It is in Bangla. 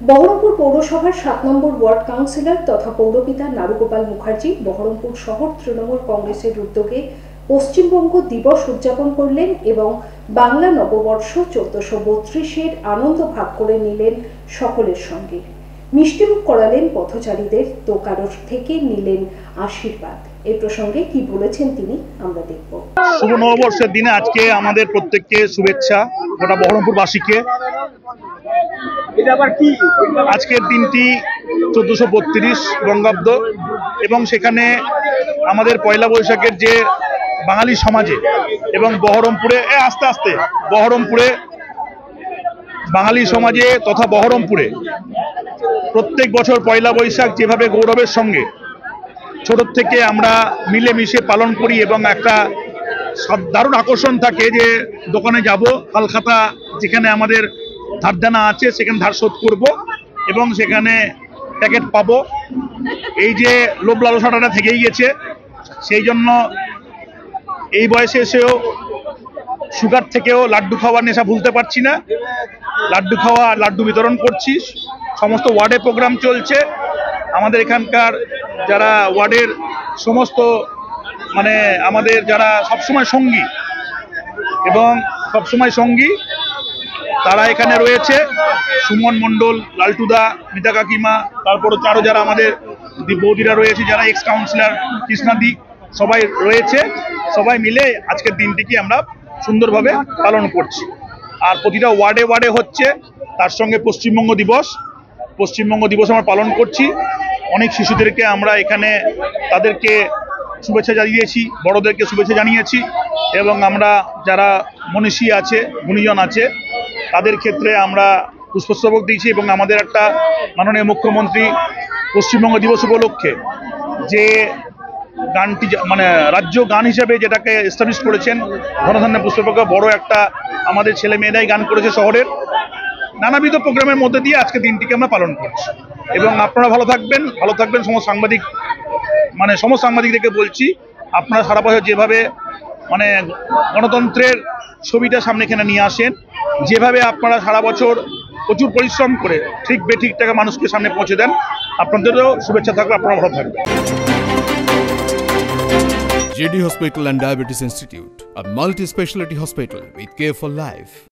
বহরমপুর পৌরসভার ৭ নম্বর ওয়ার্ড কাউন্সিলর তথা পৌরপিতা নারুগোপাল মুখার্জি বহরমপুর শহর তৃণমূল কংগ্রেসের উদ্যোগে পশ্চিমবঙ্গ দিবস উদযাপন করলেন এবং বাংলা নববর্ষ ১৪৩২-এর আনন্দ ভাগ করে নিলেন সকলের সঙ্গে। মিষ্টিমুখ করালেন পথচারীদের, তো কারোর থেকে নিলেন আশীর্বাদ। এই প্রসঙ্গে কি বলেছেন তিনি আমরা দেখব। শুভ নববর্ষের দিনে আজকে আমাদের প্রত্যেককে শুভেচ্ছা, গোটা বহরমপুরবাসীকে। আজকের দিনটি ১৪৩২ বঙ্গাব্দ এবং সেখানে আমাদের পয়লা বৈশাখের যে বাঙালি সমাজে এবং বহরমপুরে আস্তে আস্তে বহরমপুরে বাঙালি সমাজে তথা বহরমপুরে প্রত্যেক বছর পয়লা বৈশাখ যেভাবে গৌরবের সঙ্গে ছোট থেকে আমরা মিলেমিশে পালন করি এবং একটা দারুণ আকর্ষণ থাকে যে দোকানে যাব, হালখাতা যেখানে আমাদের ধার দেনা আছে সেখানে ধার শোধ করব এবং সেখানে প্যাকেট পাবো, এই যে লোভ লালসাটা থেকেই গেছে। সেই জন্য এই বয়সে এসেও সুগার থেকেও লাড্ডু খাওয়ার নেশা ভুলতে পারছি না। লাড্ডু খাওয়া, লাড্ডু বিতরণ করছি, সমস্ত ওয়ার্ডে প্রোগ্রাম চলছে। আমাদের এখানকার যারা ওয়ার্ডের সমস্ত আমাদের যারা সবসময় সঙ্গী এবং সবসময় সঙ্গী তারা এখানে রয়েছে। সুমন মণ্ডল, লালটুদা, মিতা কাকিমা, তারপর আরও যারা আমাদের বৌদিরা রয়েছে, যারা এক্স কাউন্সিলর কৃষ্ণাদি, সবাই রয়েছে। সবাই মিলে আজকের দিনটিকে আমরা সুন্দরভাবে পালন করছি। আর প্রতিটা ওয়ার্ডে ওয়ার্ডে হচ্ছে, তার সঙ্গে পশ্চিমবঙ্গ দিবস আমরা পালন করছি। অনেক শিশুদেরকে আমরা এখানে তাদেরকে শুভেচ্ছা জানিয়েছি, বড়দেরকে শুভেচ্ছা জানিয়েছি এবং আমরা যারা মনীষী আছে, গুণীজন আছে, তাদের ক্ষেত্রে আমরা পুষ্পস্তবক দিয়েছি এবং আমাদের একটা মাননীয় মুখ্যমন্ত্রী পশ্চিমবঙ্গ দিবস উপলক্ষে যে গানটি রাজ্য গান হিসেবে যেটাকে এস্টাবলিশ করেছেন, ধনধান্য পুষ্পস্তবক, বড় একটা আমাদের ছেলে মেয়েরাই গান করেছে শহরের। নানাবিধ প্রোগ্রামের মধ্যে দিয়ে আজকে দিনটিকে আমরা পালন করছি এবং আপনারা ভালো থাকবেন। সমস্ত সাংবাদিকদেরকে বলছি, আপনারা সারা বছর যেভাবে গণতন্ত্রের ছবিটা সামনে এখানে নিয়ে আসেন, যেভাবে আপনারা সারা বছর প্রচুর পরিশ্রম করে ঠিক বেঠিক টাকা মানুষকে সামনে পৌঁছে দেন, আপনাদেরও শুভেচ্ছা থাকবে। আপনারা ভালো থাকবেন। JD Hospital and Diabetes Institute, a multi-specialty hospital with care for life.